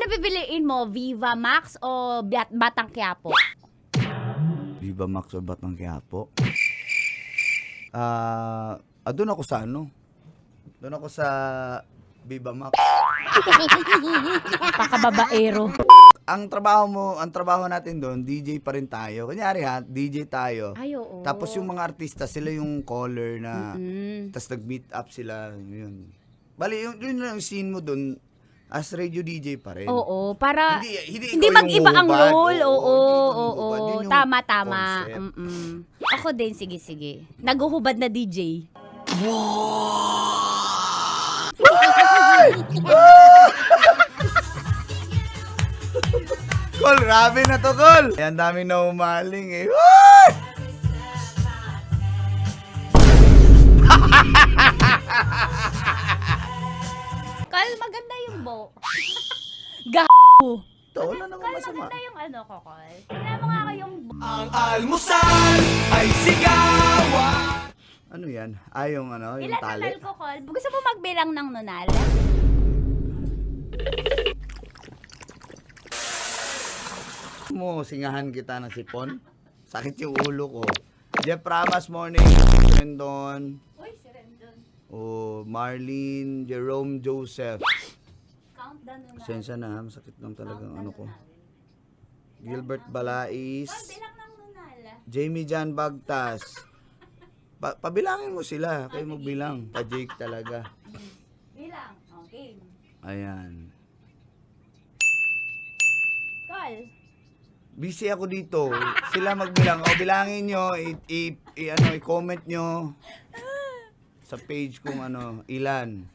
pipiliin mo? Viva Max o Batang Quiapo? Viva Max o Batang Quiapo? Doon ako sa ano? Doon ako sa Viva Max. Pakababaero. Ang trabaho natin doon, DJ pa rin tayo. Kunyari ha, DJ tayo. Ay, oo. Tapos yung mga artista, sila yung caller na, Mm-mm. tapos nag-meet up sila. Yun. Bali, yun lang yung scene mo doon, as radio DJ pa rin. Oo, para Hindi hindi ikaw yung mag-iba ang hubad. role. Oo, hindi ikaw yung oo. hubad. Yun yung Tama. concept. Mm-mm. Ako din, sige. Naguhubad na DJ. Col, grabe na to, Col! Ang dami na umaling eh. Woo! Kal, maganda yung bo. Gago. Ito, wala namang masama. Maganda yung ano ko, Kal. Tingnan mo nga ako yung bo. Ang almusal ay sigawan. Ano yan? Yung ano, yung Ilan tali? nunal ko, Kal? Gusto mo magbilang ng nunal? Mo, singahan kita ng sipon. Sakit yung ulo ko. Jeff Ramas, morning. Rendon. Uy, si Rendon. Marlene, Jerome Joseph. Count the nunal. Pasensya na, masakit lang talagang ano ko. Gilbert Balais. Kal, bilang ng nunal. Jamie Jan Bagtas. Pabilangin mo sila. Kayo magbilang. Pa-Jake talaga. Bilang. Okay. Ayan. Kal. Busy ako dito. Sila magbilang. O, bilangin nyo. I-comment nyo sa page kung ano, ilan.